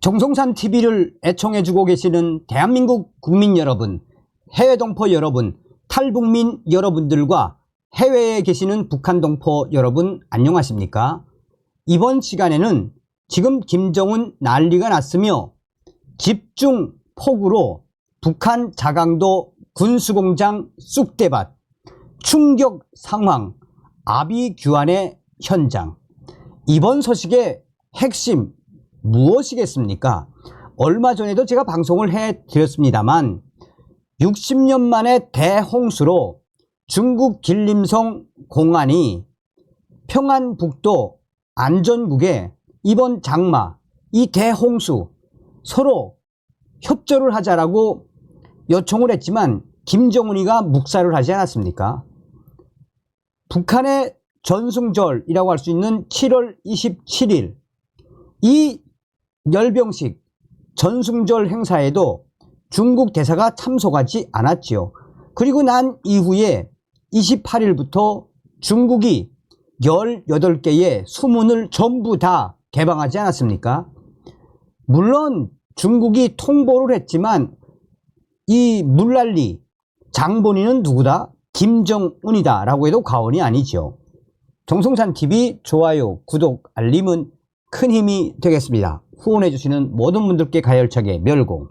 정성산 TV를 애청해주고 계시는 대한민국 국민 여러분, 해외 동포 여러분, 탈북민 여러분들과 해외에 계시는 북한 동포 여러분 안녕하십니까? 이번 시간에는 지금 김정은 난리가 났으며 집중 폭우로 북한 자강도 군수공장 쑥대밭, 충격 상황, 아비규환의 현장. 이번 소식의 핵심 무엇이겠습니까? 얼마 전에도 제가 방송을 해드렸습니다만 60년 만에 대홍수로 중국 길림성 공안이 평안북도 안전국에 이번 장마 이 대홍수 서로 협조를 하자라고 요청을 했지만 김정은이가 묵살을 하지 않았습니까? 북한의 전승절이라고 할 수 있는 7월 27일 이 열병식 전승절 행사에도 중국 대사가 참석하지 않았지요. 그리고 난 이후에 28일부터 중국이 18개의 수문을 전부 다 개방하지 않았습니까? 물론 중국이 통보를 했지만 이 물난리 장본인은 누구다? 김정은이다 라고 해도 과언이 아니죠. 정성산TV 좋아요, 구독, 알림은 큰 힘이 되겠습니다. 후원해주시는 모든 분들께 가열차게 멸공.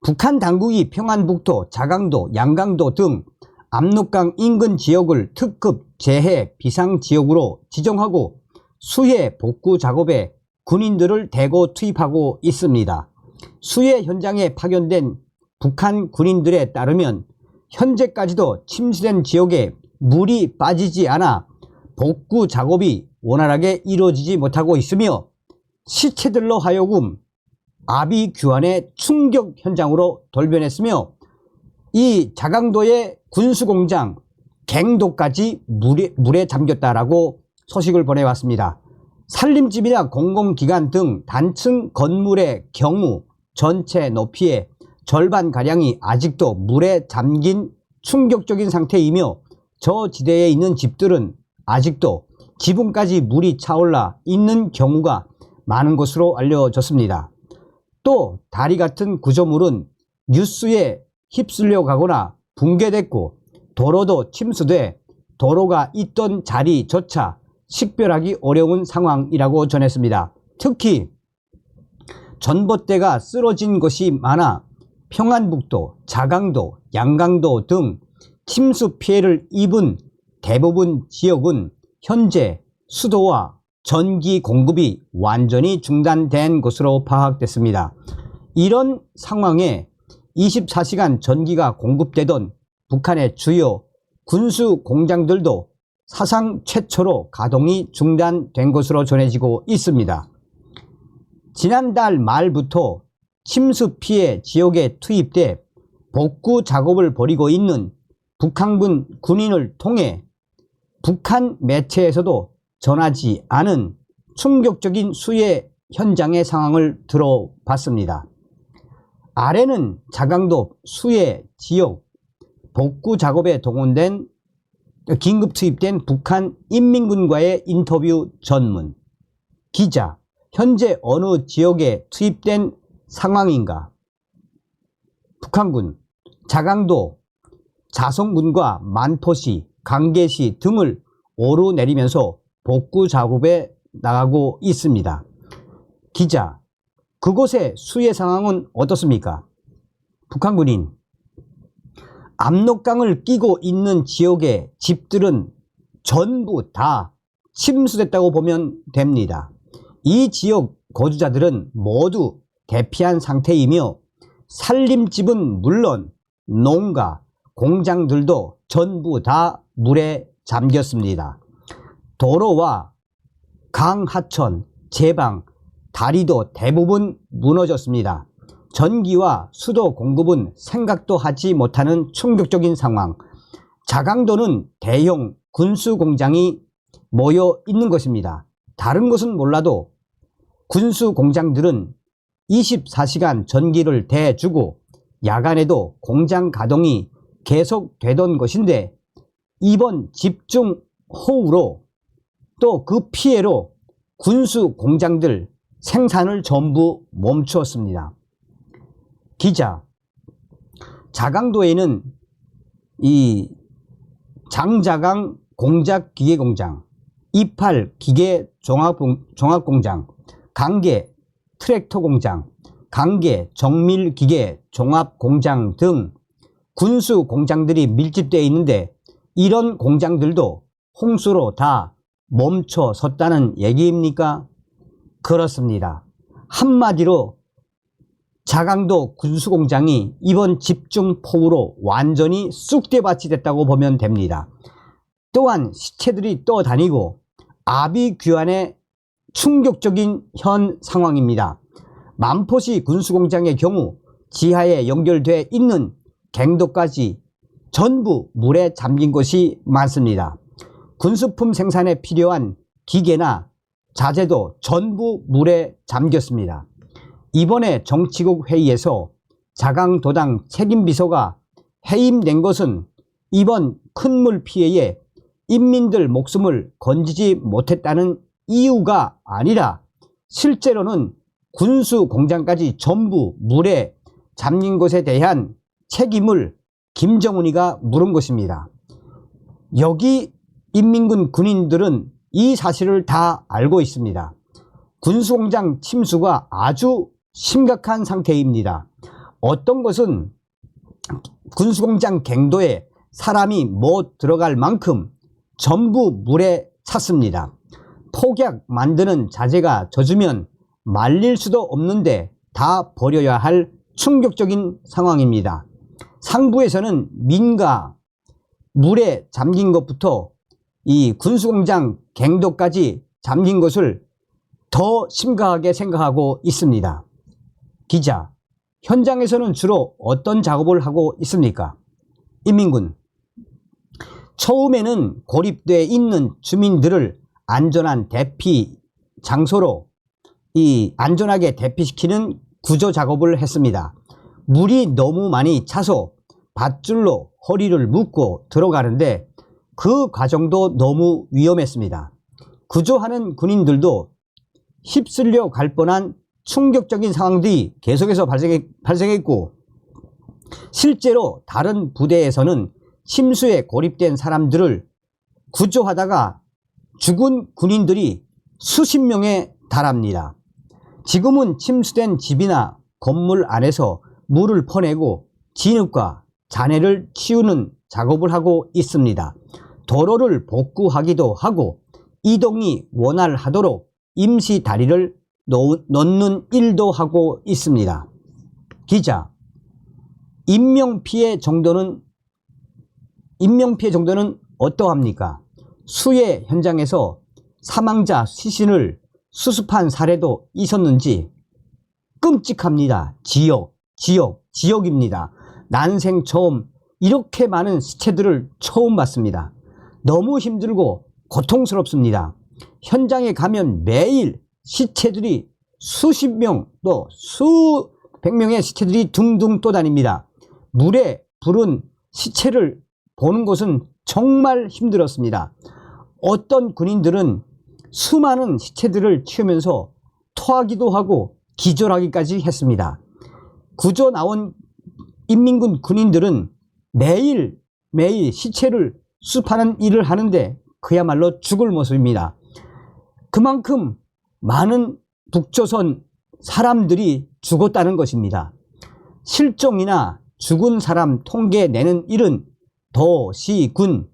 북한 당국이 평안북도, 자강도, 양강도 등 압록강 인근 지역을 특급 재해 비상지역으로 지정하고 수해 복구 작업에 군인들을 대거 투입하고 있습니다. 수해 현장에 파견된 북한 군인들에 따르면 현재까지도 침수된 지역에 물이 빠지지 않아 복구 작업이 원활하게 이루어지지 못하고 있으며 시체들로 하여금 아비규환의 충격 현장으로 돌변했으며 이 자강도의 군수공장 갱도까지 물에 잠겼다라고 소식을 보내왔습니다. 산림집이나 공공기관 등 단층 건물의 경우 전체 높이의 절반가량이 아직도 물에 잠긴 충격적인 상태이며 저 지대에 있는 집들은 아직도 지붕까지 물이 차올라 있는 경우가 많은 것으로 알려졌습니다. 또 다리 같은 구조물은 뉴스에 휩쓸려 가거나 붕괴됐고 도로도 침수돼 도로가 있던 자리조차 식별하기 어려운 상황이라고 전했습니다. 특히 전봇대가 쓰러진 것이 많아 평안북도, 자강도, 양강도 등 침수 피해를 입은 대부분 지역은 현재 수도와 전기 공급이 완전히 중단된 것으로 파악됐습니다. 이런 상황에 24시간 전기가 공급되던 북한의 주요 군수 공장들도 사상 최초로 가동이 중단된 것으로 전해지고 있습니다. 지난달 말부터 침수 피해 지역에 투입돼 복구 작업을 벌이고 있는 북한군 군인을 통해 북한 매체에서도 전하지 않은 충격적인 수해 현장의 상황을 들어봤습니다. 아래는 자강도 수해 지역 복구 작업에 동원된 긴급 투입된 북한 인민군과의 인터뷰 전문 기자, 현재 어느 지역에 투입된 상황인가? 북한군, 자강도, 자성군과 만포시, 강계시 등을 오르내리면서 복구 작업에 나가고 있습니다. 기자, 그곳의 수해 상황은 어떻습니까? 북한군인, 압록강을 끼고 있는 지역의 집들은 전부 다 침수됐다고 보면 됩니다. 이 지역 거주자들은 모두 대피한 상태이며 산림집은 물론 농가, 공장들도 전부 다 물에 잠겼습니다. 도로와 강 하천, 제방, 다리도 대부분 무너졌습니다. 전기와 수도 공급은 생각도 하지 못하는 충격적인 상황. 자강도는 대형 군수 공장이 모여 있는 것입니다. 다른 것은 몰라도 군수 공장들은 24시간 전기를 대주고 야간에도 공장 가동이 계속되던 것인데 이번 집중호우로 또 그 피해로 군수 공장들 생산을 전부 멈추었습니다. 기자, 자강도에는 이 장자강 공작기계공장, 이팔 기계종합공장, 강계 트랙터공장, 강계 정밀기계 종합공장 등 군수공장들이 밀집되어 있는데 이런 공장들도 홍수로 다 멈춰섰다는 얘기입니까? 그렇습니다. 한마디로 자강도 군수공장이 이번 집중폭우로 완전히 쑥대밭이 됐다고 보면 됩니다. 또한 시체들이 떠다니고 아비규환의 충격적인 현 상황입니다. 만포시 군수공장의 경우 지하에 연결돼 있는 갱도까지 전부 물에 잠긴 곳이 많습니다. 군수품 생산에 필요한 기계나 자재도 전부 물에 잠겼습니다. 이번에 정치국 회의에서 자강도당 책임비서가 해임된 것은 이번 큰 물 피해에 인민들 목숨을 건지지 못했다는 이유가 아니라 실제로는 군수 공장까지 전부 물에 잠긴 것에 대한 책임을 김정은이가 물은 것입니다. 여기 인민군 군인들은 이 사실을 다 알고 있습니다. 군수공장 침수가 아주 심각한 상태입니다. 어떤 것은 군수공장 갱도에 사람이 못 들어갈 만큼 전부 물에 찼습니다. 폭약 만드는 자재가 젖으면 말릴 수도 없는데 다 버려야 할 충격적인 상황입니다. 상부에서는 민가 물에 잠긴 것부터 이 군수공장 갱도까지 잠긴 것을 더 심각하게 생각하고 있습니다. 기자, 현장에서는 주로 어떤 작업을 하고 있습니까? 인민군, 처음에는 고립되어 있는 주민들을 안전한 대피 장소로 안전하게 대피시키는 구조 작업을 했습니다. 물이 너무 많이 차서 밧줄로 허리를 묶고 들어가는데 그 과정도 너무 위험했습니다. 구조하는 군인들도 휩쓸려 갈 뻔한 충격적인 상황들이 계속해서 발생했고 실제로 다른 부대에서는 침수에 고립된 사람들을 구조하다가 죽은 군인들이 수십 명에 달합니다. 지금은 침수된 집이나 건물 안에서 물을 퍼내고 진흙과 잔해를 치우는 작업을 하고 있습니다. 도로를 복구하기도 하고 이동이 원활하도록 임시 다리를 놓는 일도 하고 있습니다. 기자, 인명피해 정도는 어떠합니까? 수해 현장에서 사망자 시신을 수습한 사례도 있었는지 끔찍합니다. 지역입니다. 난생 처음 이렇게 많은 시체들을 처음 봤습니다. 너무 힘들고 고통스럽습니다. 현장에 가면 매일 시체들이 수십 명 또 수백 명의 시체들이 둥둥 떠다닙니다. 물에 부른 시체를 보는 것은 정말 힘들었습니다. 어떤 군인들은 수많은 시체들을 치우면서 토하기도 하고 기절하기까지 했습니다. 구조 나온 인민군 군인들은 매일 시체를 수습하는 일을 하는데 그야말로 죽을 모습입니다. 그만큼 많은 북조선 사람들이 죽었다는 것입니다. 실종이나 죽은 사람 통계 내는 일은 도시군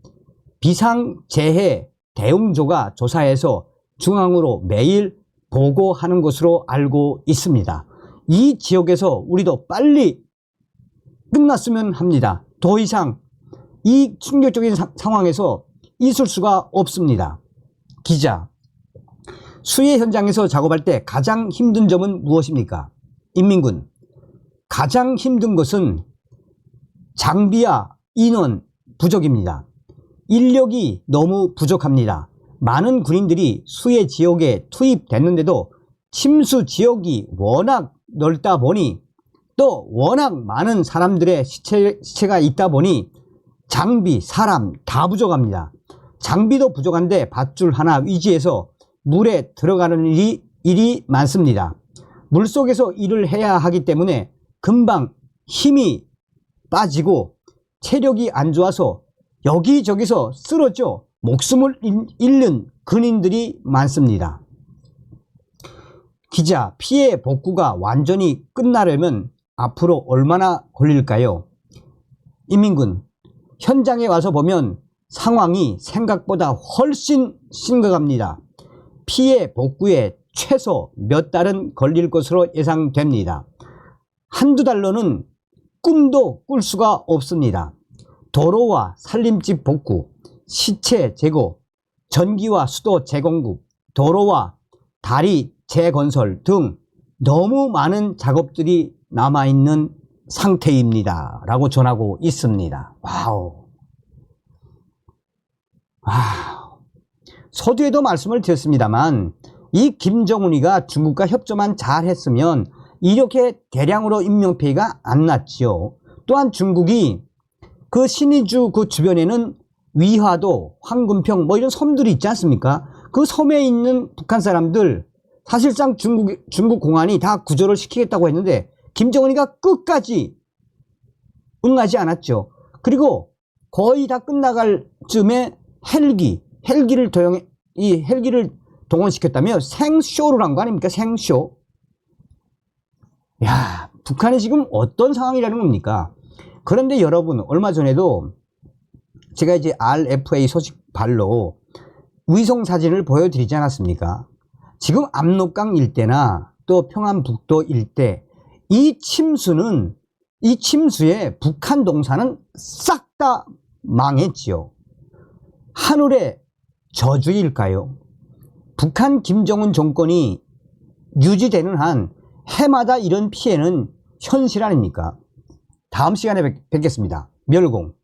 비상재해 대응조가 조사해서 중앙으로 매일 보고하는 것으로 알고 있습니다. 이 지역에서 우리도 빨리 끝났으면 합니다. 더 이상 이 충격적인 상황에서 있을 수가 없습니다. 기자, 수해 현장에서 작업할 때 가장 힘든 점은 무엇입니까? 인민군, 가장 힘든 것은 장비와 인원 부족입니다. 인력이 너무 부족합니다. 많은 군인들이 수해 지역에 투입됐는데도 침수 지역이 워낙 넓다 보니 또 워낙 많은 사람들의 시체가 있다 보니 장비, 사람 다 부족합니다. 장비도 부족한데 밧줄 하나 위지해서 물에 들어가는 일이 일이 많습니다. 물속에서 일을 해야 하기 때문에 금방 힘이 빠지고 체력이 안 좋아서 여기저기서 쓰러져 목숨을 잃는 근인들이 많습니다. 기자, 피해 복구가 완전히 끝나려면 앞으로 얼마나 걸릴까요? 이민군, 현장에 와서 보면 상황이 생각보다 훨씬 심각합니다. 피해 복구에 최소 몇 달은 걸릴 것으로 예상됩니다. 한두 달로는 꿈도 꿀 수가 없습니다. 도로와 산림집 복구, 시체 제거, 전기와 수도 재공급, 도로와 다리 재건설 등 너무 많은 작업들이 남아있는 상태입니다. 라고 전하고 있습니다. 와우. 서두에도 말씀을 드렸습니다만 이 김정은이가 중국과 협조만 잘 했으면 이렇게 대량으로 인명피해가 안 났지요. 또한 중국이 그 신의주 그 주변에는 위화도, 황금평 뭐 이런 섬들이 있지 않습니까? 그 섬에 있는 북한 사람들 사실상 중국 공안이 다 구조를 시키겠다고 했는데 김정은이가 끝까지 응하지 않았죠. 그리고 거의 다 끝나갈 즈음에 헬기를 동원시켰다며 생쇼를 한 거 아닙니까? 생쇼. 야, 북한이 지금 어떤 상황이라는 겁니까? 그런데 여러분, 얼마 전에도 제가 이제 RFA 소식 발로 위성 사진을 보여드리지 않았습니까? 지금 압록강 일대나 또 평안북도 일대 이 침수에 북한 동산은 싹 다 망했지요. 하늘의 저주일까요? 북한 김정은 정권이 유지되는 한 해마다 이런 피해는 현실 아닙니까? 다음 시간에 뵙겠습니다. 멸공.